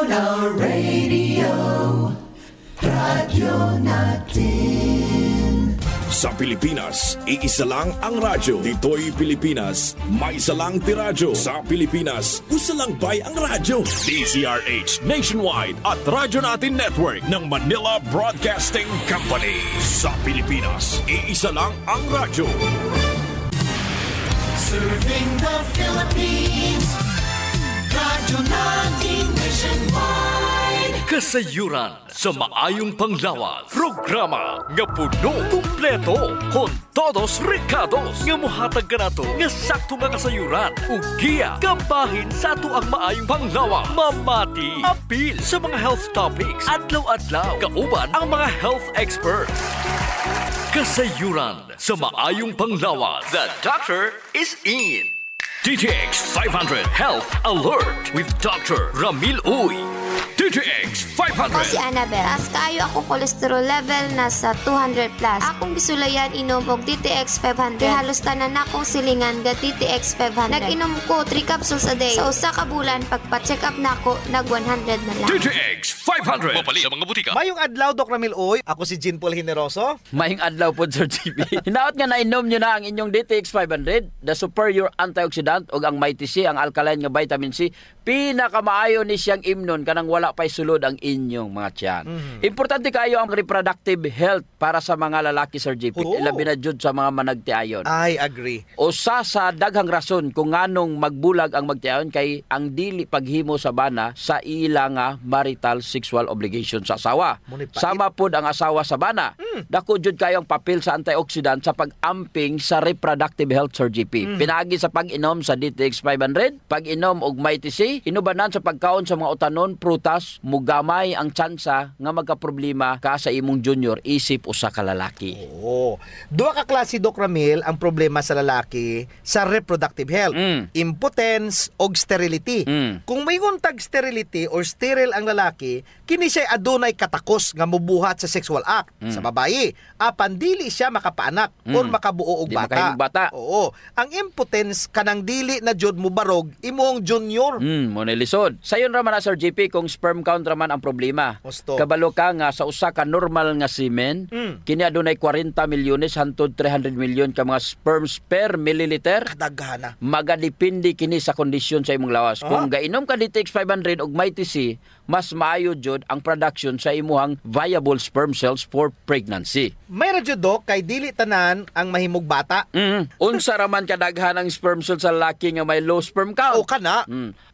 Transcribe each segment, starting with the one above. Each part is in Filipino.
Manila Radio, radyo natin. Sa Pilipinas, iisa lang ang radyo. Dito'y Pilipinas, may isa lang tiradyo. Sa Pilipinas, usa lang bay ang radyo. DZRH Nationwide at Radyo Natin Network ng Manila Broadcasting Company. Sa Pilipinas, iisa lang ang radyo. Serving the Philippines, radyo natin nationwide. Kasayuran sa maayong panglawas. Programa nga puno, kumpleto, con todos recados. Nga muhatag ka na to, nga sakto nga kasayuran. Ugiya, kabahin sa ato ang maayong panglawas. Mamati, apil sa mga health topics. Adlaw-adlaw, kauban ang mga health experts. Kasayuran sa maayong panglawas. The doctor is in. DTX 500 Health Alert with Dr. Ramil Uy. DTX 500. Ako si Annabel. Taas kaayo ako cholesterol level nasa 200 plus. Akong gisulayan inom og DTX 500. Halos tanan akong silingan ga DTX 500. Nag-inom ko 3 capsules a day. Sa usa ka bulan pagpa-check up nako nag 100 na lang. DTX 500. Mapali sa mga butika. Mayong adlaw, Doc Ramil Uy. Ako si Jean Paul Generoso. Mayong adlaw po, Sir GB. Hinaot nga nainom nyo na ang inyong DTX 500, the superior antioxidant o ang Mighty C, ang alkaline nga vitamin C. Pinakamaayo ni siyang imnon kanang wala pa'y sulod ang inyong mga tiyan. Importante kayo ang reproductive health para sa mga lalaki, Sir JP. Ilabi na jud sa mga managtiayon. I agree. O sa daghang rason kung nganong magbulag ang magtiayon kay ang dili paghimo sa bana sa ila nga marital sexual obligation sa asawa. Sama pod ang asawa sa bana. Dako jud kayo ang papel sa antioxidant sa pag-amping sa reproductive health, Sir JP. Pinagi sa pag-inom sa DTX 500, pag-inom og Mighty C, inubanan sa pagkaon sa mga utanon, prutas, mugamay ang tsansa nga magkaproblema ka sa imong junior isip usa ka lalaki. Oo. Duha ka klase, Doc Ramil, ang problema sa lalaki sa reproductive health. Impotence o sterility. Kung may untag sterility or sterile ang lalaki, kini siya adunay katakos nga mubuhat sa sexual act. Sa babae, apan dili siya makapaanak or makabuo og bata. Oo. Ang impotence kanang dili na jud mo barog imong junior. Mo lisod. Sayon ra man na, Sir JP, kung sperm count ra man ang problema. Osto. Kabalo ka nga sa usa ka normal nga semen, kini adunay 40 milyones hangtod 300 milyon ka mga sperms per milliliter. Kadagana. Magadepende kini sa kondisyon sa imong lawas. Kung gainom ka DTX 500 og Mighty C, mas maayo jud ang production sa imuhang viable sperm cells for pregnancy. May radyo, Doc, kay dili tanan ang mahimog bata. Unsa ra man kadaghan ang sperm cells sa lalaki nga may low sperm count? O kana.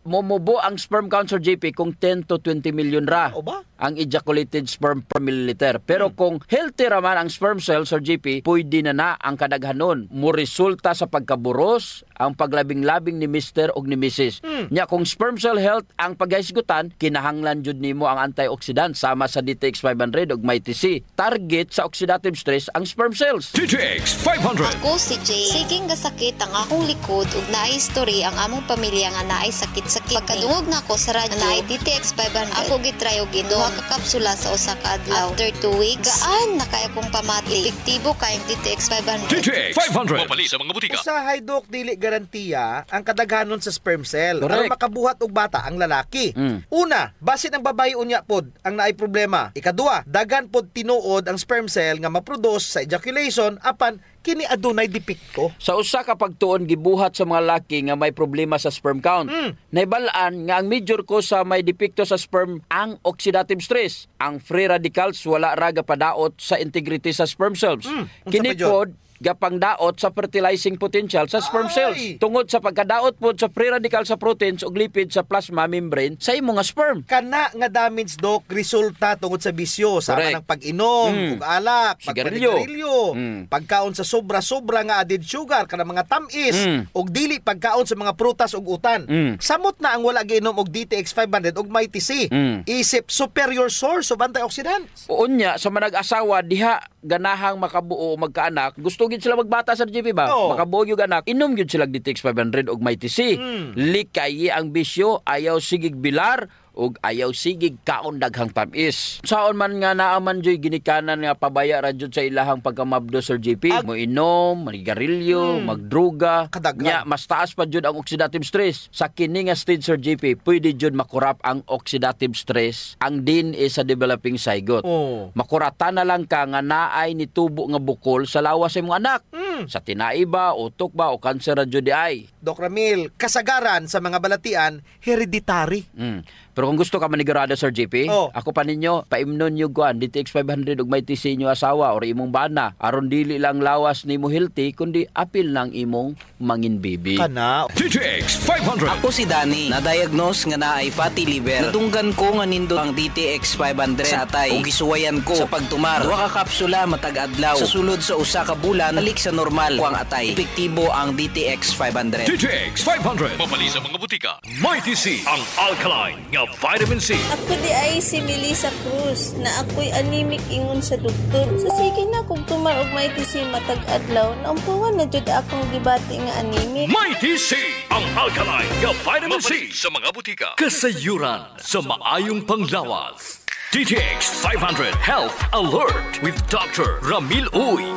Momubo ang sperm count, Sir JP, kung 10 to 20 million ra O ba? ang ejaculated sperm per milliliter. Pero kung healthy ra man ang sperm cells, Sir JP, pwede na ang kadaghanon. Mo resulta sa pagkaburos ang paglabing-labing ni Mr. o ni Mrs. Nya kung sperm cell health ang paghisgutan, kinahanglan jud nimo ang antioxidant sama sa DTX 500 ug Mighty C. Target sa oxidative stress ang sperm cells. DTX 500. Ako si Jay. Siging gasakit ang akong likod ug naay story ang among pamilya nga naay sakit-sakit. Pagkadungog na ko sa radyo, naay DTX 500. Ako gitry og duha ka kapsula sa usa ka adlaw. After 2 weeks, gaan na kaya kong pamati. Epektibo kayong DTX 500. DTX 500. Mapali sa mga butika. Usahay, Doc, dili garantiya ang kadaghanon sa sperm cell Correct. aron makabuhat og bata ang lalaki. Una, basin ang babae unya pod ang naay problema. Ikaduha, dagan pod tinuod ang sperm cell nga maproduce sa ejaculation apan kini adunay depekto. Sa usa ka pagtuon gibuhat sa mga laki nga may problema sa sperm count. Naibalaan nga ang major cause sa may depekto sa sperm ang oxidative stress. Ang free radicals wala ra gapadaot sa integrity sa sperm cells. Kini pod gapang daot sa fertilizing potential sa sperm cells tungod sa pagkadaot pod sa free radical sa proteins ug lipid sa plasma membrane sa imong nga sperm. Kana nga damage, Doc, resulta tungod sa bisyo sama Correct. ng pag-inom, ug alak, Sigarilyo. pagkaon sa sobra-sobra nga added sugar kana mga tamis ug dili pagkaon sa mga prutas ug utan. Samot na ang wala giinom og DTX 500 ug Mighty C. Isip superior source of antioxidants. Unya sa manag-asawa diha ganahang makabuo o magkaanak, gusto gid sila magbata sa GP ba? Oo. Makabuo gyud anak, inom gyud sila DTX 500 og Mighty C. Likayi ang bisyo, ayaw sigig bilar ug ayaw sigig kaon daghang tamis. Saon man nga naaman joy ginikanan nga pabaya ra jud sa ilahang pagkamabdo Sir JP, mo inom, manigarilyo, magdruga, nya mas taas pa jud ang oxidative stress. Sa kini nga stage Sir JP, pwede jud makurap ang oxidative stress ang DNA sa developing zygote. Makuratan na lang ka nga naay nitubo nga bukol sa lawas sa imong anak. Sa tinai ba, utok ba o kanser ra jud di ay. Doc Ramil, kasagaran sa mga balatian hereditary. Pero kung gusto ka manigurado Sir JP, ako pa ninyo, paimnon nyo kuan, DTX 500 ug may tisi inyo asawa or imong bana. Aron dili lang lawas nimo healthy, kundi apil lang imong mangin baby. Kana. DTX 500. Ako si Danny, na-diagnose nga naay fatty liver. Natunggan ko nga nindo ang DTX 500 sa atay. O gisuwayan ko sa pagtumar. 2 ka kapsula matag adlaw. Sa sulod sa usa ka bulan, balik sa normal ko ang atay. Epektibo ang DTX 500. DTX 500. Mapali sa mga butika. Mighty C, ang alkaline nga vitamin C. Ako di ay si Melissa Cruz na ako'y anemic ingon sa doktor. Sa sige na kung tumar og may tisi matag adlaw, naumpuan na jud akong gibati nga anemic. Mighty C, ang alkaline nga vitamin C sa mga butika. Kasayuran sa maayong panglawas. DTX 500 Health Alert with Dr. Ramil Uy.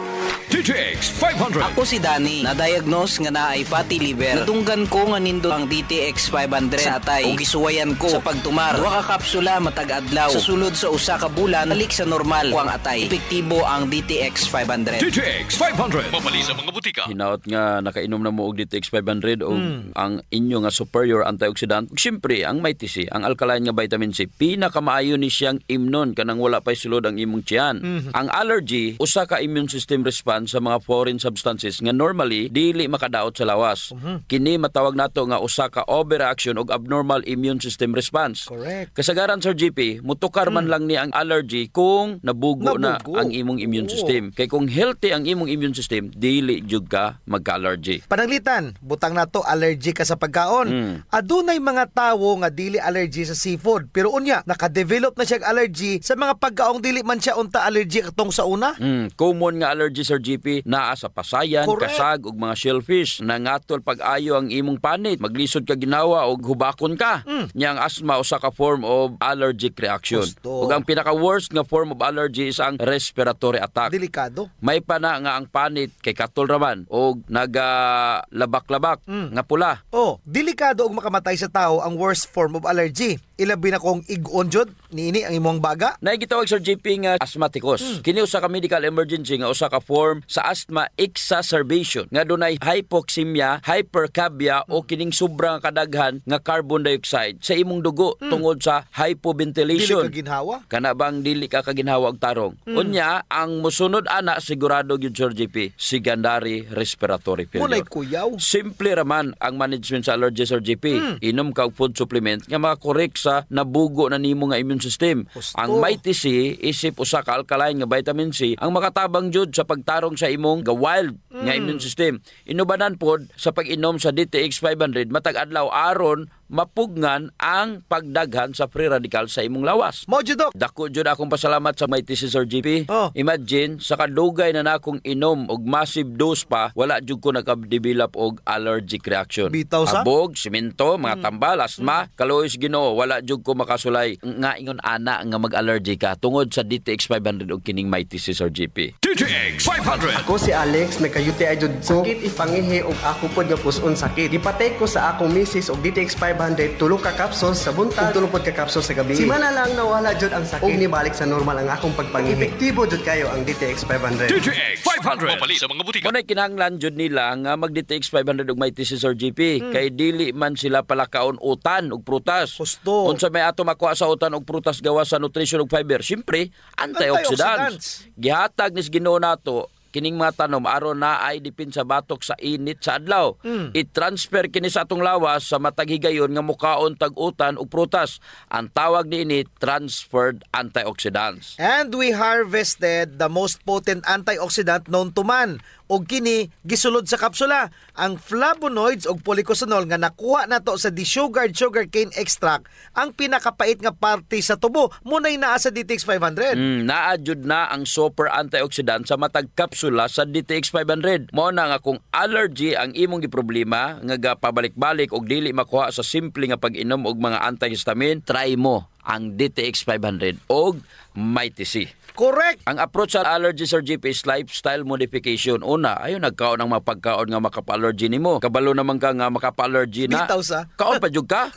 DTX 500. Ako si Danny, na-diagnose nga naay fatty liver. Natunggan ko nga nindo ang DTX 500 sa atay. O gisuwayan ko sa pagtumar. 2 ka kapsula matag adlaw. Sa sulod sa usa ka bulan, balik sa normal ko ang atay. Epektibo ang DTX 500. DTX 500. Mapali sa mga butika. Hinaot nga nakainom na mo og DTX 500 o ang inyo nga superior antioxidant. Siyempre, ang Mighty C, ang alkaline nga vitamin C, pinakamaayo ni siyang imnon kanang wala pa'y sulod ang imong tiyan. Ang allergy, usa ka immune system response sa mga foreign substances nga normally dili makadaot sa lawas. Kini matawag nato nga usa ka overreaction og abnormal immune system response. Correct. Kasagaran Sir JP, mutukar man lang ni ang allergy kung nabugo na ang imong immune system. Kay kung healthy ang imong immune system, dili jud ka magka-allergy. Pananglitan, butang nato allergy ka sa pagkaon. Adunay mga tawo nga dili allergy sa seafood, pero unya naka-develop na siya allergy sa mga pagkaong dili man siya unta allergy katong sa una. Common nga allergy Sir JP naa sa pasayan, Correct. kasag ug mga shellfish. Nangatol pag-ayo ang imong panit, maglisod ka ginawa og hubakon ka. Nya ang asthma usa ka form of allergic reaction. Gusto. Ug ang pinaka-worst nga form of allergy is ang respiratory attack. Delikado. May pa na nga ang panit kay katol raman og nagalabak-labak nga pula. Delikado og makamatay sa tao ang worst form of allergy. Ilabi na kung ig-on jud niini ang imong baga. Naigitawag Sir JP nga asthmaticus. Kini usa ka medical emergency nga usa ka form sa asthma exacerbation nga dunay hypoxemia, hypercapnia o kining sobrang kadaghan nga carbon dioxide sa imong dugo tungod sa hypoventilation. Dili ka ginhawa. Kana bang dili ka kaginhawa og tarong? Unya, ang musunod ana sigurado gyud Sir JP, secondary respiratory Munay failure. kuyaw. Simple raman ang management sa allergy Sir JP. Inom ka og food supplement nga makakorek sa nabugo na nimo nga immune system. Gusto. Ang Mighty C isip usa ka alkaline nga vitamin C ang makatabang jud sa pagtarong sa imong wild nga immune system. Inubanan pod sa pag-inom sa DTX 500 matag adlaw aron mapugnan ang pagdaghan sa free radical sa imong lawas. Mo jud, Doc. Dako jud akong pasalamat sa Mighty C Sir JP. Imagine sa kadugay na nakong inom og massive dose pa, wala jud ko naka-develop og allergic reaction. Bitaw sa? Abog, simento, mga tambal, asthma, kalois Ginoo, wala jud ko makasulay nga ingon ana nga mag-allergy ka tungod sa DTX 500 og kining Mighty C Sir JP. DTX 500. Ako si Alex, nagka-UTI jud ko. Sakit ipangihi og ako pod nga puson sakit. Gipatay ko sa akong misis og DTX 500 tulo ka capsules sa buntag, tulo pod ka capsules sa gabi. Simana lang nawala jud ang sakit. Og nibalik sa normal ang akong pagpangihi. Epektibo jud kayo ang DTX 500. DTX 500. Mapali sa mga butika. Munay kinahanglan jud nila nga mag DTX 500 og Mighty C Sir JP kay dili man sila palakaon utan og prutas. Gusto. Unsa may ato makuha sa utan og prutas gawa sa nutrition ug fiber? Siyempre, antioxidants. Gihatag ni Ginoo nato kining mga tanom aron na ay dipin sa batok sa init sa adlaw. I-transfer kini sa atong lawas sa matag higayon nga mukaon tag-utan ug prutas. Ang tawag niini transferred antioxidants. And we harvested the most potent antioxidant known to man. Og kini gisulod sa kapsula ang flavonoids og polycosanol nga nakuha nato sa desugared sugarcane extract, ang pinakapait nga parte sa tubo. Munay naa sa DTX 500. Naa jud na ang super antioxidant sa matag capsule kapsula sa DTX 500. Mao na nga kung allergy ang imong giproblema nga pabalik-balik og dili makuha sa simple nga pag-inom og mga antihistamine, try mo ang DTX 500 og MyTC. Correct. Ang approach sa allergy, Sir JP, is lifestyle modification. Una, ayaw nagkaon ng mapagkaon nga makapa-allergy nimo. Kabalo naman ka nga makapa-allergy na. Bitaw sa. Kaon pa jud ka.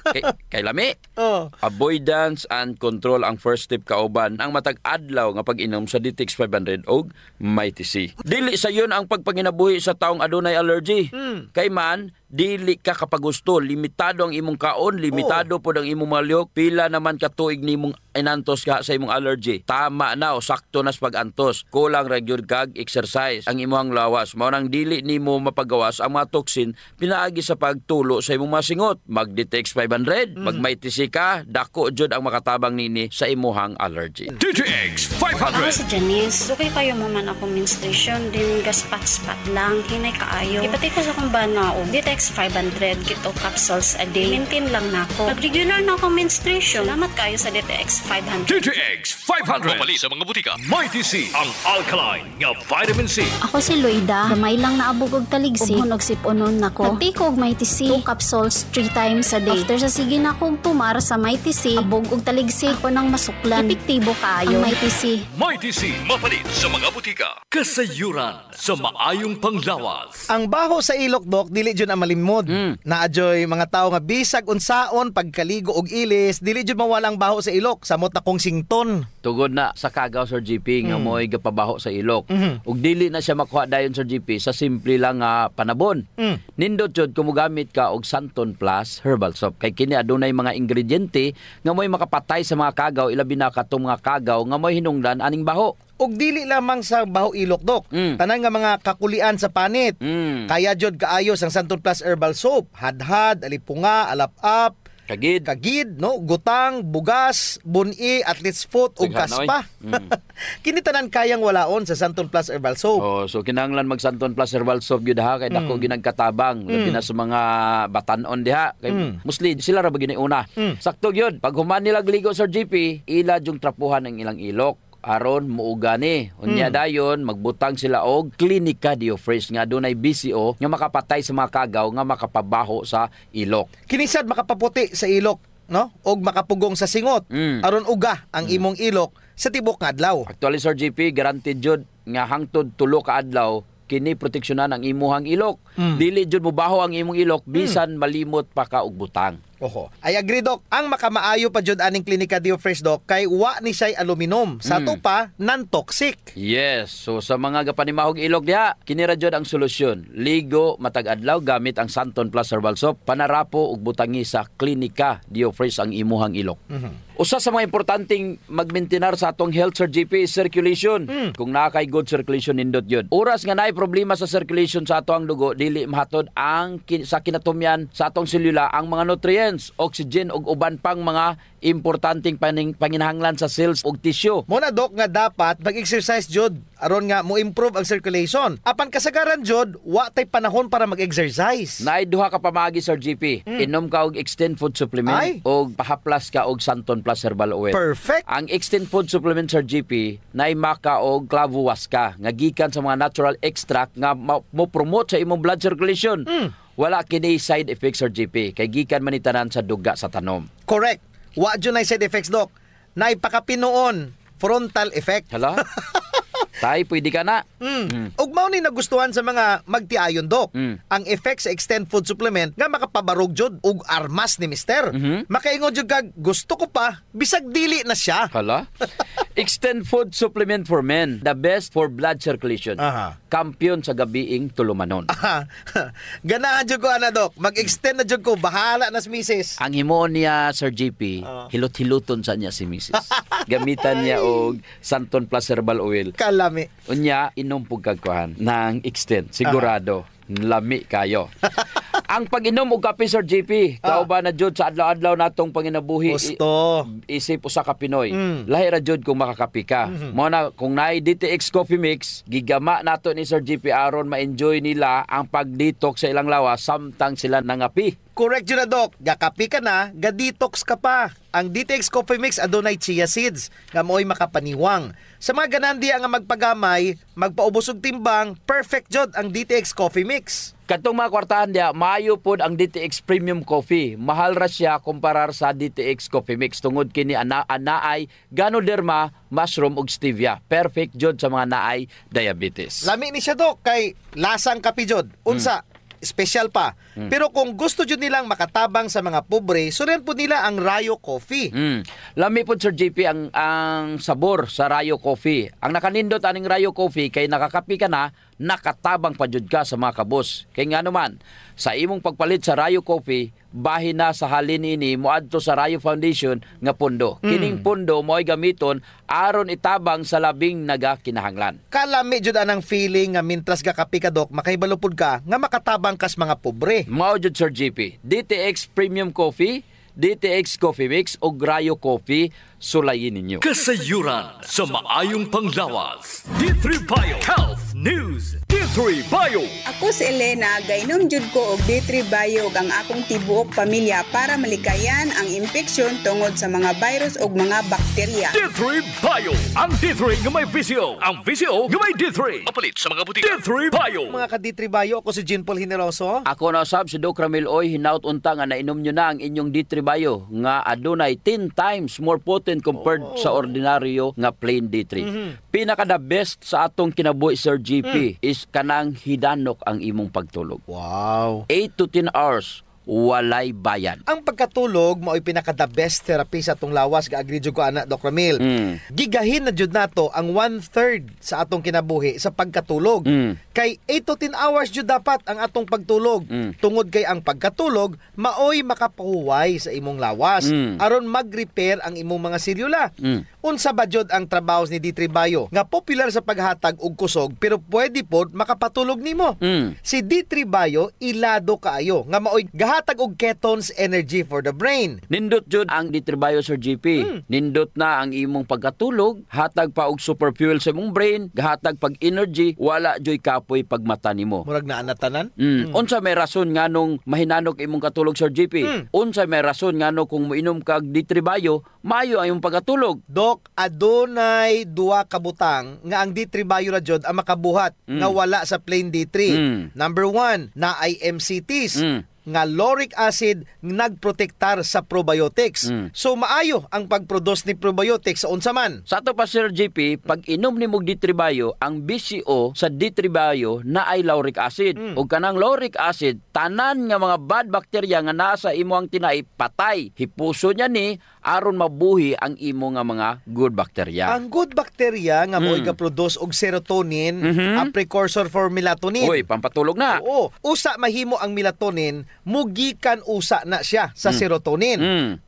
Kay lami. Oh. Avoidance and control ang first step kauban ang matag adlaw nga pag-inom sa DTX 500 og MyTC. Dili sa yun ang pagpanginabuhi sa taong adunay allergy. Kay man, dili ka kapagusto, limitado ang imong kaon, limitado po ang imong malyok, pila naman katuig nimong inantos ka sa imong allergy. Tama na o sakto na sa pag-antos. Kulang ra gyud kag exercise ang imong lawas. Mao nang dili nimo mapagawas ang mga toxin pinaagi sa pagtulo sa imong masingot. Mag-DTX 500, mag-MyTC ka, dako jud ang makatabang nini sa imong allergy. DTX Ako 500. si Janice, okay kayo mo man ako menstruation, din gaspat-spat lang, hinay kaayo. Ipati ko sa kung ba na o, DTX 500, kito capsules a day. Maintain lang na ako. Pag-regular na ako menstruation, salamat kayo sa DTX 500. DTX 500. Pumali sa mga butika. MyTC, ang alkaline nga vitamin C. Ako si Loida, gamay lang naabog og taligsi, ug hunog siponon nako. Nagtiko og MyTC, 2 capsules 3 times a day. After sa sige na kog tumar sa MyTC, abog og taligsi ako nang masuklan. Epektibo kaayo ang MyTC. MyTC, mapalit sa mga butika. Kasayuran sa maayong panglawas. Ang baho sa ilok, Dok, dili jud ang malimod. Naadyoy mga tao nga bisag unsaon pagkaligo og ilis, dili jud mawala ang baho sa ilok. Samot na kong sington. Tugod na sa kagaw, Sir GP, nga mo'y gapabaho sa ilok. Ug dili na siya makuha dayon, Sir GP, sa simple lang nga panabon. Nindot jud kung mogamit ka og Santon Plus Herbal Soap. Kay kini adunay mga ingrediente nga mo'y makapatay sa mga kagaw, ilabi na katong mga kagaw nga mo'y hinungdan aning baho. Og dili lamang sa baho ilok, Dok. Tanan nga mga kakulian sa panit. Kaya jud kaayos ang Santon Plus Herbal Soap. Hadhad, alipunga, alap-up, kagid, no, gutang, bugas, buni, athlete's foot ug kaspa. Kini tanan kayang walaon sa Santon Plus Herbal Soap. Oh, so kinahanglan mag Santon Plus Herbal Soap gyud ha kay dako ginagkatabang labi na sa mga batan-on diha kay mostly sila ra ba gini una. Sakto gyud pag human nila gligo, Sir GP, ila jung trapuhan ang ilang ilok aron muugani. Unya dayon magbutang sila og Clinica Diofresh nga dunay BCO nga makapatay sa mga kagaw nga makapabaho sa ilok. Kinisad makapaputi sa ilok, no? Og makapugong sa singot aron uga ang imong ilok sa tibok nga adlaw. Actually, Sir GP, guaranteed jud nga hangtod 3 ka adlaw kini proteksyonan ang imuhang ilok. Dili jud mobaho ang imong ilok bisan malimot pa ka og butang. Oho. I agree, Dok. Ang makamaayo pa jud aning Clinica Diofresh, Dok, kay wa ni siya'y aluminum. Sa to pa, non-toxic. Yes. So sa mga gapanimahog ilok diha, kini ra jud ang solusyon. Ligo matag adlaw gamit ang Santon Plus Herbal Soap, panarapo ug butangi sa Clinica Diofresh ang imuhang ilok. Usa sa mga importanteng magmaintenar sa atong health, Sir GP, is circulation. Kung nakay good circulation nindot yun. Oras nga naay problema sa circulation sa atong dugo, dili mahatod ang sa kinatumyan sa atong selula ang mga nutrients, oxygen ug uban pang mga importanteng panginahanglan sa cells ug tissue. Muna, Dok, nga dapat mag-exercise jud aron nga mo improve ang circulation. Apan kasagaran jud, wa tay panahon para mag-exercise. Naay duha ka pamaagi, Sir GP. Inom ka og Extend Food Supplement ug pahaplas ka og Santon Plus Herbal Oil. Perfect. Ang Extend Food Supplement, Sir GP, naay maka og clavo waska nga gikan sa mga natural extract nga mo promote sa imong blood circulation. Wala kini side effects, Sir GP, kay gikan man itanan sa duga sa tanom. Correct. Wa jud nay side effects, Dok. Naipakapinoon frontal effect. Hala? Tay, pwede ka na. Ug mao ni nagustuhan sa mga magtiayon, Dok. Ang effect sa Extend Food Supplement nga makapabarog jud ug armas ni Mister. Makaingon jud kag gusto ko pa bisag dili na siya. Hala? Extend Food Supplement for Men, the best for blood circulation. Kampiyon sa gabiing tulumanon. Ganahan jud ko ana, Dok. Mag-extend na jud ko, bahala na si Mrs. Ang himo niya, Sir GP, hilot-hiluton sa niya si Mrs. Gamitan niya og Santon Plus Herbal Oil. Kalami. Unya, inom pug kagkuhan ng Extend. Sigurado, lami kayo. Ang pag-inom og kape, Sir JP, kauban na jud sa adlaw-adlaw natong panginabuhi. Gusto. Isip usa ka Pinoy. Lahi ra jud kung makakapi ka. Mo na kung naay DTX Coffee Mix, gigama nato ni Sir JP aron ma-enjoy nila ang pag-detox sa ilang lawas samtang sila nangapi. Correct yun na, Doc. Gakapi ka na, ga-detox ka pa. Ang DTX Coffee Mix adunay chia seeds nga mo'y makapaniwang. Sa mga ganandiya nga magpagamay, magpaubos og timbang, perfect jod ang DTX Coffee Mix. Katong mga kwartahan dia, maayo pod ang DTX Premium Coffee. Mahal ra siya kumparar sa DTX Coffee Mix tungod kini anaay Ganoderma, mushroom ug stevia. Perfect jod sa mga naay diabetes. Lami ni siya, Doc, kay lasang kapi jod. Unsa, special pa. Pero kung gusto jud nilang makatabang sa mga pobre, sunan po nila ang Rayo Coffee. Lami po, Sir JP, ang sabor sa Rayo Coffee. Ang nakanindot aning Rayo Coffee kay nakakapi ka na, nakatabang pa jud ka sa mga kabos. Kay nga naman, sa imong pagpalit sa Rayo Coffee, bahin na sa halin ini moadto sa Rayo Foundation nga pundo. Kining pundo mo'y gamiton aron itabang sa labing nagakinahanglan. Kalami jud anang feeling nga mintras gakapi ka, Doc, makaibalupod ka nga makatabang kas mga pobre. Mao jud, Sir JP. DTX Premium Coffee, DTX Coffee Mix o Rayo Coffee, sulayin ninyo. Kasayuran sa maayong panglawas. D3 Bio Health News. D3 Bio. Ako si Elena, gainom jud ko og D3 Bio ang akong tibuok pamilya para malikayan ang infeksyon tungod sa mga virus ug mga bakterya. D3 Bio. Ang D3 nga may VCO. Ang VCO nga may D3. Mapalit sa mga butika. D3 Bio. Mga ka-D3 Bio, ako si Jean Paul Generoso. Ako na sab si Doc Ramil Oy, hinaut unta nga nainom nyo na ang inyong D3 Bio nga adunay 10 times more potent compared sa ordinaryo nga plain D3. Pinaka the best sa atong kinabuhi, Sir GP, is kanang hidanok ang imong pagtulog. Wow. 8 to 10 hours walay bayan. Ang pagkatulog mao'y pinaka the best therapy sa atong lawas, ga-agree jud ko ana, Doc Ramil. Gigahin na jud nato ang 1/3 sa atong kinabuhi sa pagkatulog. Kay 8 to 10 hours jud dapat ang atong pagtulog. Tungod kay ang pagkatulog mao'y makapahuway sa imong lawas aron mag-repair ang imong mga selula. Unsa ba jud ang trabaho ni D3 Bio nga popular sa paghatag og kusog pero pwede pod makapatulog nimo. Si D3 Bio ilado kaayo nga mao'y gahatag og ketones energy for the brain. Nindot jud ang D3 Bio, Sir GP. Nindot na ang imong pagkatulog, hatag pa og super fuel sa imong brain, gahatag pag energy, wala joy kapoy pagmata nimo. Murag naa natanan. Unsa may rason nganong mahinanok imong katulog, Sir GP? Unsa may rason ngano kung moinom kag D3 Bio, maayo ang imong pagkatulog? Doc, adunay duwa ka butang nga ang D3 Bio ra jud ang makabuhat nga wala sa plain D3. Number 1, na ay MCTs. Nga lauric acid nagprotektar sa probiotics. So maayo ang pagproduce ni probiotics sa unsa man. Sa ato pa, Sir JP, pag inom ni mog D3 Bio, ang BCO sa D3 Bio na ay lauric acid. Ug kanang lauric acid, tanan nga mga bad bacteria nga nasa imo ang tinai patay. Hipuso niya ni aron mabuhi ang imo nga mga good bacteria. Ang good bacteria nga mo'y ga-produce og serotonin, a precursor for melatonin. Uy, pampatulog na. Oo. Usa mahimo ang melatonin, mugikan usa na siya sa serotonin.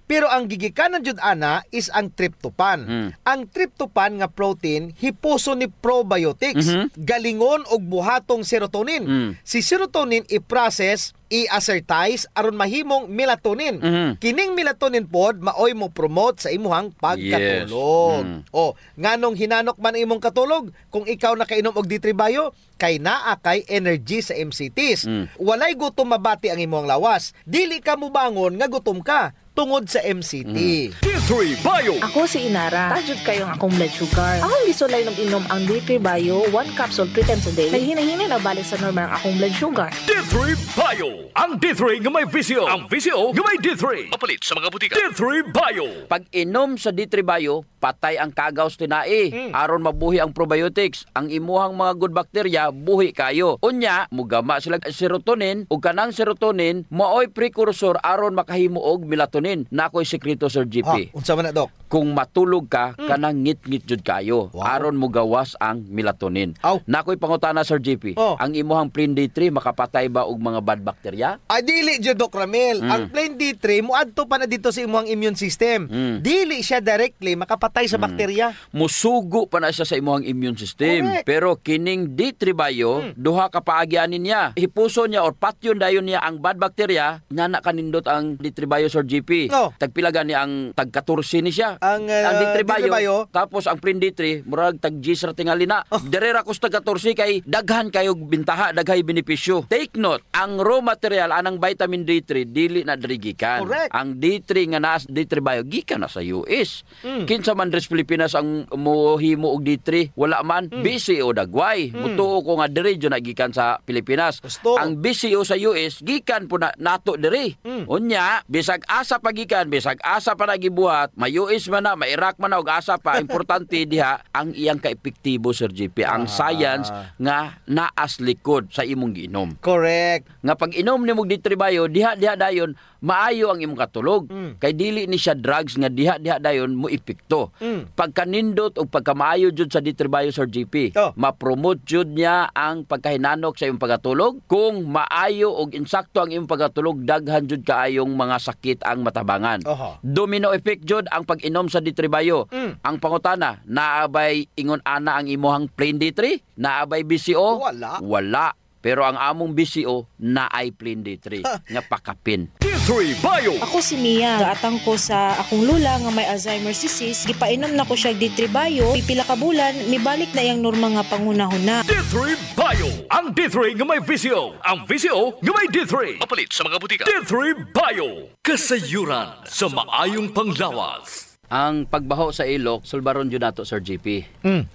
Pero ang gigikanan jud ana is ang tryptophan. Ang tryptophan nga protein hipuso ni probiotics, galingon og buhatong serotonin. Si serotonin i-process, i-assertize aron mahimong melatonin. Kining melatonin pod maoy mo promote sa imuhang pagkatulog. O, nganong hinanok man imong katulog kung ikaw nakainom og D3 Bio, kay naa kay energy sa MCTs. Walay gutom mabati ang imong lawas. Dili ka mubangon nga gutom ka tungod sa MCT. D3 Bio. Ako si Inara. Tajud kayo ang akong blood sugar. Akong gisulay nung inom ang D3 Bio, 1 capsule 3 times a day. Naghinay-hinay na balik sa normal ang akong blood sugar. D3 Bio. Ang D3 nga may VCO. Ang VCO nga may D3. Mapalit sa mga butika. D3 Bio. Pag inom sa D3 Bio, patay ang kagaws tinai. Aron mabuhi ang probiotics. Ang imuhang mga good bacteria, buhi kayo. Unya, mugama sila serotonin. Ug kanang serotonin, maoy precursor aron makahimo og melatonin. Nakoy sekreto, Sir GP. Unsa man na, Doc? Kung matulog ka, kanang ngit-ngit jud kayo. Aron mo gawas ang melatonin. Nakoy pangutana, Sir GP. Ang imuhang plain D3 makapatay ba og mga bad bacteria? Dili jud, Doc Ramil. Ang plain D3 moadto pa na dito sa imuhang immune system. Dili siya directly makapatay mapatay sa bakterya. Musugo pa na siya sa imong immune system. Correct. Pero kining D3 Bio, duha ka paagyanin niya. Hipuso niya or patyon dayon niya ang bad bacteria, nana kanindot ang D3 Bio Sir GP. No. Tagpilagan niya ang tag-14 ni siya. Ang D3 D3 Bio. Tapos ang Prin D3, murag tag-G sa tingali na. Derera ko sa tag-14 kay daghan kayo bintaha, daghay benepisyo. Take note, ang raw material anang vitamin D3 dili na dirigikan. Correct. Ang D3 nga naa D3 Bio gikan na sa US. Kinsa man dres Pilipinas ang mohimo og D3, wala man BCO dagway. Mutuo ko nga diri jud nagikan sa Pilipinas. Gusto. Ang BCO sa US gikan po na nato diri. Unya, bisag asa pagikan, bisag asa pa nagibuhat, may US man na, may Iraq man na og asa pa, importante diha ang iyang kaepektibo Sir GP, ang science nga naas likod sa imong giinom. Correct. Nga pag inom nimo D3 Bio, diha dayon maayo ang imong katulog. Kay dili ni siya drugs nga diha dayon mo epekto. Pagkanindot o pagkamaayo jud sa D3 Bio Sir GP, ma-promote jud niya ang pagkahinanok sa imong pagkatulog. Kung maayo og insakto ang imong pagkatulog, daghan jud kaayong mga sakit ang matabangan. Domino effect jud ang pag-inom sa D3 Bio. Ang pangutana, naabay ingon ana ang imuhang plain D3? Naabay BCO? Wala. Pero ang among BCO na ay plain D3 nga pakapin. D3 Bio. Ako si Mia. Gaatang ko sa akong lula nga may Alzheimer's disease. Gipainom na ko siya D3 Bio. Pipila ka bulan, mibalik na yang norma nga pangunahuna. D3 Bio. Ang D3 nga may VCO. Ang VCO nga may D3. Mapalit sa mga butika. D3 Bio. Kasayuran sa maayong panglawas. Ang pagbaho sa ilok, sulbaron yun nato Sir GP.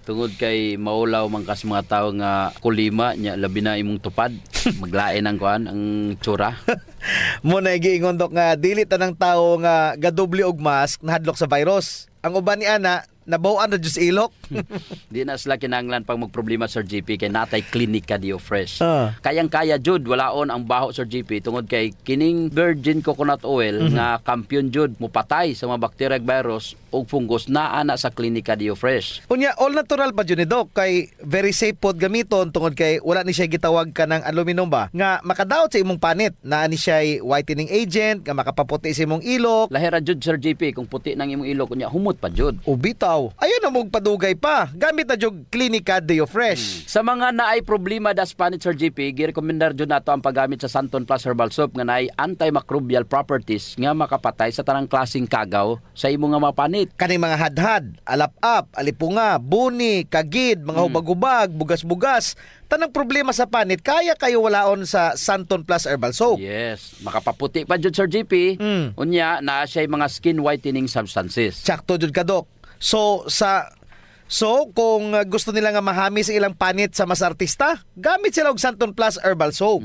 Tungod kay maulaw man kas mga tao nga kulima nya labi na imong tupad. Maglain ang kuan ang tsura. Mo na giingon dok nga dili tanang tawo nga gadoble og mask nahadlok sa virus. Ang uban ni ana nabawan na jud sa ilok. Di na sila kinahanglan pag magproblema Sir GP kay natay klinika Dio Fresh. Kayang-kaya jud walaon ang baho Sir GP tungod kay kining virgin coconut oil nga kampiyon jud mupatay sa mga bacteria ug virus ug fungus naa na sa klinika Dio Fresh. Unya all natural pa jud ni dok kay very safe pod gamiton tungod kay wala ni siya gitawag ka ng aluminum ba nga makadaot sa imong panit. Naa ni siya whitening agent nga makapaputi sa imong ilok. Lahira jud Sir GP kung puti nang imong ilok unya humot pa jud. Ubitaw. Ayun na mong padugay pa. Gamit na jog Klinika Dio Fresh. Sa mga naay problema das panit Sir GP, girekomendar jud nato ang paggamit sa Santon Plus Herbal Soap nga naay antimicrobial properties nga makapatay sa tanang klaseng kagaw sa imong nga mapanit. Kaning mga hadhad, alap-ap, alipunga, buni, kagid, mga hubag-hubag, bugas-bugas, tanang problema sa panit, kaya kayo walaon sa Santon Plus Herbal Soap. Yes, makapaputi pa jud Sir GP. Unya na siya mga skin whitening substances. Sakto jud ka dok. So kung gusto nila nga mahami sa ilang panit sa mas artista, gamit sila og Santon Plus Herbal Soap.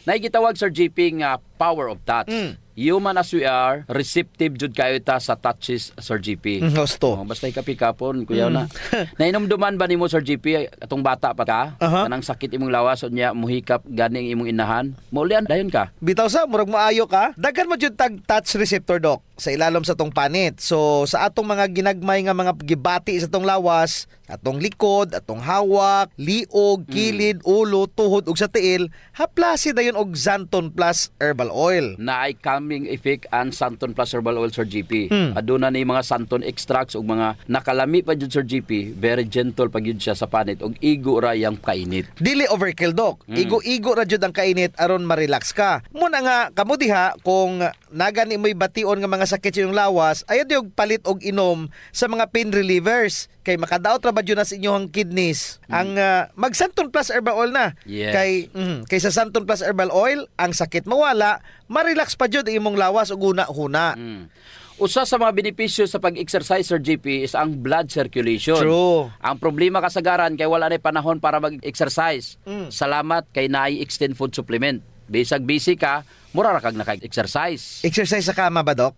Naigitawag Sir GP nga power of touch. Human as we are, receptive jud kayo ta sa touches Sir GP. Gusto. Basta ikapikapon, kuyaw na. Nainomduman ba nimo Sir GP atong bata pa ka? Kanang sakit imong lawas unya muhikap gani imong inahan. Maulian dayon ka. Bitaw sa murag maayo ka. Daghan mo jud tag touch receptor dok sa ilalom sa tong panit. So sa atong mga ginagmay nga mga gibati sa tong lawas, atong likod, atong hawak, liog, kilid, ulo, tuhod ug sa tiil, haplasi dayon og Santon Plus Herbal Oil. Naay calming effect ang Santon Plus Herbal Oil Sir GP. Aduna ni mga Santon extracts ug mga nakalami pa jud Sir GP, very gentle pa gyud siya sa panit ug igo ra yang kainit. Dili overkill dok. Igo-igo ra jud ang kainit aron ma-relax ka. Muna nga kamo diha kung nagani mo'y bation nga mga sakit sa iyong lawas, ayaw diog palit og inom sa mga pain relievers kay makadaot ra ba jud na sa inyong kidneys. Ang mag Santon Plus Herbal Oil na. Yes. Kay sa Santon Plus Herbal Oil, ang sakit mawala, ma-relax pa jud ang imong lawas ug una-huna. Usa sa mga benepisyo sa pag-exercise Sir GP is ang blood circulation. True. Ang problema kasagaran kay wala na panahon para mag-exercise. Salamat kay naay extend food supplement. Bisag busy ka, mura ra kag naka-exercise. Exercise sa kama ba dok?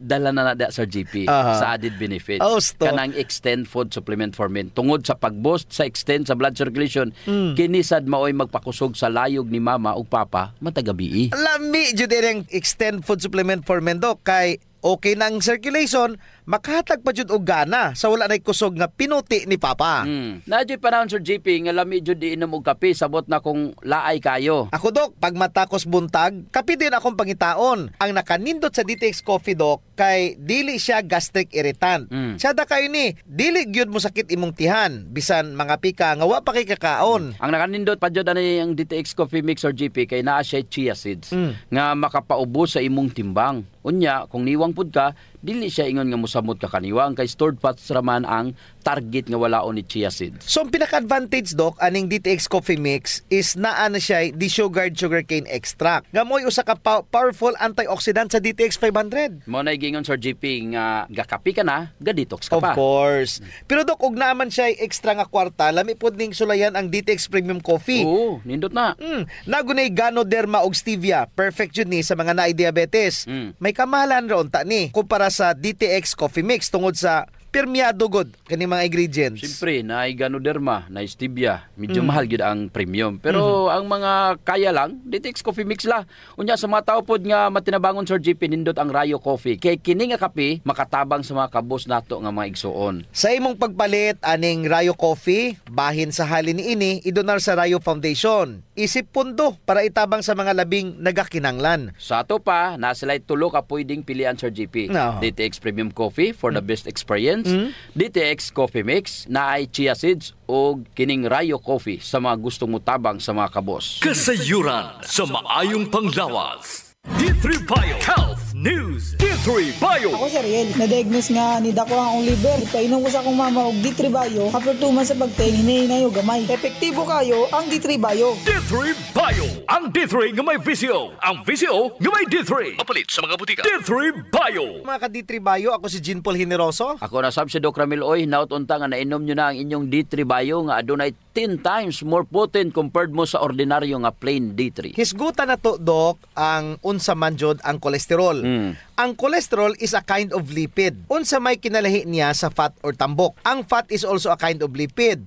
Dala na Sir GP sa added benefits. Kanang extend food supplement for men. Tungod sa pag-boost sa extend sa blood circulation, kinisad maoy magpakusog sa layog ni mama ug papa matagabi. Lami jud ang extend food supplement for men dok kay okay na ang circulation, makahatag pa jud og gana sa wala nay kusog nga pinuti ni papa. Nadyo panahon Sir GP nga lami jud iinom og kape sabot na kung laay kayo. Ako dok, pag matakos buntag, kape din akong pangitaon. Ang nakanindot sa DTX Coffee dok, kay dili siya gastric irritant. Sada kayo ni, dili gyud mo sakit imong tihan bisan mga pika nga wa pa kay kakaon. Ang nakanindot pa jud ani ang DTX Coffee Mix or GP kay naa siya chia seeds nga makapaubos sa imong timbang. Unya, kung niwang pud ka, dili siya ingon nga mosamot ka kaniwang kay stored fats raman ang target nga walaon ni chia seeds. So ang pinaka-advantage Doc aning DTX Coffee Mix is naa na siya desugared sugarcane extract. Nga mo'y usa ka powerful antioxidant sa DTX 500. Mo na gingon Sir GP nga gakapi ka na, ga-detox ka pa. Of course. Pero Doc, og naaman siya extra nga kwarta, lami pud ning sulayan ang DTX Premium Coffee. Oo, nindot na. Nagunay Ganoderma og stevia. Perfect yun ni sa mga naay diabetes. May kamahalan ron ta ni kumpara sa DTX Coffee Mix tungod sa permiado god kani mga ingredients. Siyempre, na Ganoderma, na stevia, medyo mahal gyud ang premium. Pero ang mga kaya lang, DTX Coffee Mix la. Unya sa mga tao pod nga matinabangon Sir GP nindot ang Rayo Coffee. Kay kini nga kape makatabang sa mga kabos nato nga mga igsuon. Sa imong pagpalit aning Rayo Coffee, bahin sa halin niini idonar sa Rayo Foundation. Isip pundo para itabang sa mga labing nagakinanglan. Sa ato pa, na sila'y tulo ka pwedeng pilian Sir GP. No. DTX Premium Coffee for the best experience. DTX Coffee Mix na ay chia seeds o kining Rayo Coffee sa mga gustong mutabang sa mga kabos. Kasayuran sa maayong panglawas. D3 Bio Health News. D3 Bio. Ako si Ariel. Na-diagnose nga ni dako ang liver. Ipainom ko sa akong mama og D3 Bio. After 2 months sa pagtayin, hinahinay o gamay. Epektibo kayo ang D3 Bio. D3 Bio. Ang D3 nga may VCO. Ang VCO nga may D3. Mapalit sa mga butika. D3 Bio. Mga ka D3 Bio, ako si Jean Paul Generoso. Ako na sab si Doc Ramil Oy. Nautunta nga nainom nyo na ang inyong D3 Bio nga adunay 10 times more potent compared mo sa ordinaryo nga plain D3. Hisgutan na to, Doc, ang unsa man jud ang kolesterol. Ang cholesterol is a kind of lipid. Unsa may kinalahi niya sa fat or tambok. Ang fat is also a kind of lipid.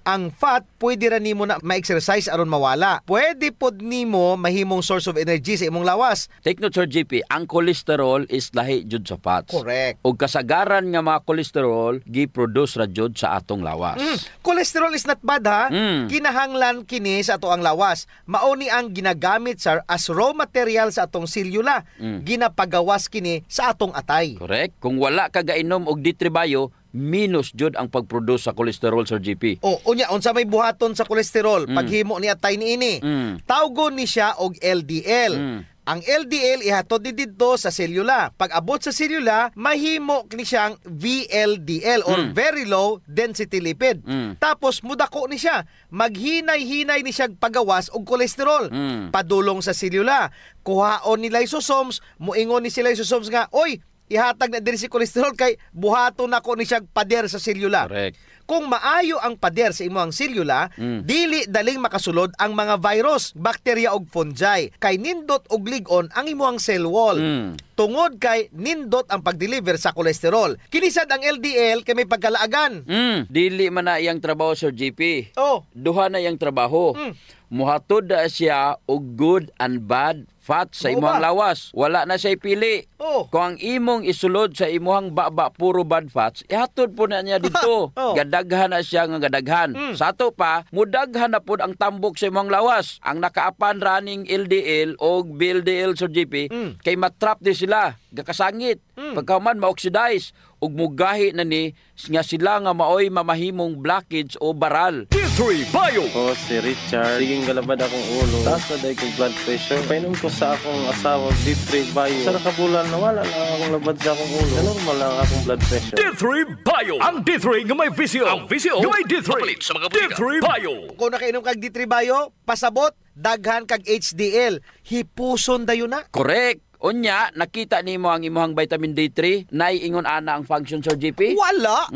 Ang fat pwede ra nimo na ma-exercise aron mawala. Pwede pod nimo mahimong source of energy sa imong lawas. Take note Sir GP, ang cholesterol is lahi jud sa fats. Correct. Og kasagaran nga mga cholesterol gi-produce ra jud sa atong lawas. Cholesterol is not bad ha. Kinahanglan kini sa ato ang lawas. Mao ni ang ginagamit sir as raw material sa atong selula. Ginapagawas kini sa atong atay. Correct. Kung wala ka gainom og D3 Bio, minus jud ang pagproduce sa cholesterol Sir GP. Unya unsa may buhaton sa cholesterol paghimo ni atay niini. Tawgon ni siya og LDL. Ang LDL ihatod didto sa selula. Pag abot sa selula, mahimo ni siyang VLDL or very low density lipid. Tapos mudako ni siya. Maghinay-hinay ni siya pagawas og kolesterol. Padulong sa selula. Kuhaon ni lysosomes, muingon ni si lysosomes nga, oy, ihatag na diri si kolesterol kay buhaton nako ni siya pader sa selula. Correct. Kung maayo ang pader sa imong selula, dili daling makasulod ang mga virus, bakterya ug fungi. Kay nindot og lig-on ang imong cell wall. Tungod kay nindot ang pag-deliver sa kolesterol. Kinisad ang LDL kay may pagkalaagan. Dili man na iyang trabaho Sir GP. Duha na iyang trabaho. Muhatod na siya og good and bad fat sa imong lawas. Wala na siya pili. Kung ang imong isulod sa imong baba puro bad fats, ihatod po na niya dito. Gadaghan na siya nga gadaghan. Sa ato pa, mudaghan na po ang tambok sa imong lawas. Ang nakaapan running LDL o VLDL Sir GP, kay matrap di sila, gakasangit. Pagkaman ma-oxidize ug mugahi na ni nga sila nga maoy mamahimong blockage o baral. D3 Bio. Si Richard, siging galabad akong ulo. Taas na dahil kong blood pressure. Painom ko sa akong asawa D3 Bio. Sa nakabulan, nawala lang akong labad sa akong ulo. Normal lang akong blood pressure. D3 Bio. Ang D3 nga may VCO. Ang VCO nga may D3. Mapalit sa mga butika. D3 Bio. Kung nakainom kag D3 Bio, pasabot, daghan kag HDL. Hipuson dayon na. Correct. Unya, nakita nimo ang imuhang vitamin D3, naiingon ana ang function Sir GP? Wala.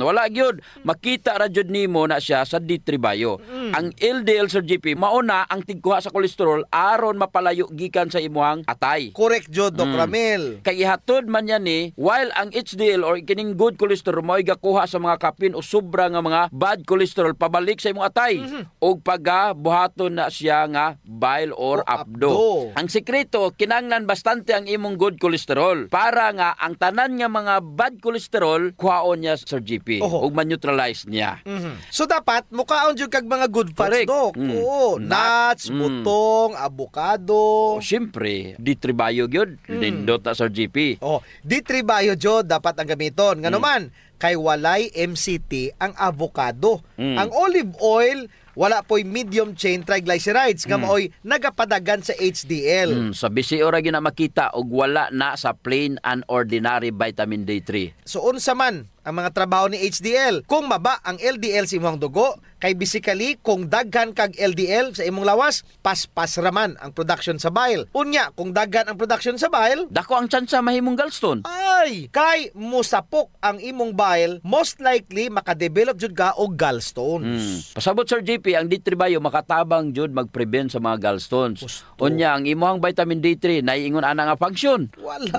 Wala gyud. Makita ra jud nimo na siya sa D3 Bio. Ang LDL Sir GP, mauna ang tigkuha sa kolesterol aron mapalayo gikan sa imuhang atay. Correct jud Doc Ramil. Kay ihatod man yan ni, while ang HDL or kining good cholesterol mo'y gakuha sa mga kapin o sobra nga mga bad cholesterol pabalik sa imong atay. O pagka buhaton na siya nga bile or abdo. Ang sekreto, kinanglan basta importante ang imong good cholesterol para nga ang tanan nga mga bad cholesterol kuhaon niya Sir GP ug ma-neutralize niya. So dapat mukaon jud kag mga good fats, Dok. Oo, nuts, butong, avocado. Siyempre, D3 Bio gyud, nindot na Sir GP. D3 Bio jud dapat ang gamiton. Ngano kay walay MCT ang avocado. Ang olive oil wala po'y medium chain triglycerides nga maoy nagapadagan sa HDL. Sa bisi ora gyud na makita og wala na sa plain and ordinary vitamin D3. So unsa man ang mga trabaho ni HDL? Kung maba ang LDL sa imong dugo, kay basically kung daghan kag LDL sa imong lawas, paspas raman ang production sa bile. Unya, kung daghan ang production sa bile, dako ang tsansa mahimong gallstone. Ay, kay musapok ang imong bile, most likely makadevelop jud ka og gallstones. Pasabot Sir JP, ang D3 Bio makatabang jud mag-prevent sa mga gallstones. Unya, ang imong vitamin D3 naiingon ana nga function?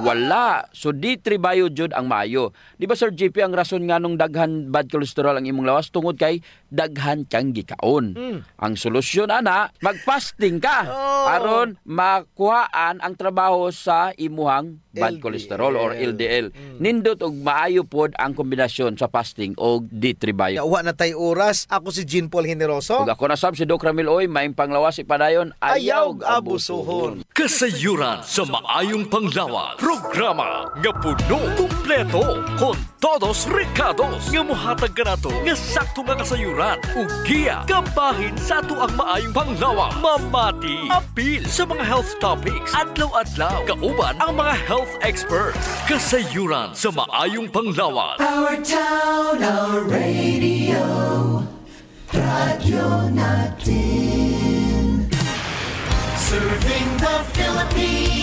Wala. So D3 Bio jud ang maayo. Di ba Sir JP, ang rason nga nung daghan bad cholesterol ang imong lawas tungod kay daghan kang gikaon. Ang solusyon ana, mag-fasting ka aron makuhaan ang trabaho sa imuhang bad cholesterol or LDL. Nindot og maayo pod ang kombinasyon sa fasting og D3 Bio. Yawa na tay oras. Ako si Jean Paul Generoso. Ug ako na sab si Doc Ramil Oy, maayong panglawas ipadayon ayaw abusuhon. Kasayuran sa maayong panglawas. Programa nga puno, kumpleto, kon todos recados nga mohatag kanato nga sakto nga kasayuran ug giya kabahin sa ato ang maayong panglawas. Mamati apil sa mga health topics adlaw-adlaw kauban ang mga health experts. Kasayuran sa maayong panglawas. Our town, our radio, Radyo Natin. Serving the Philippines.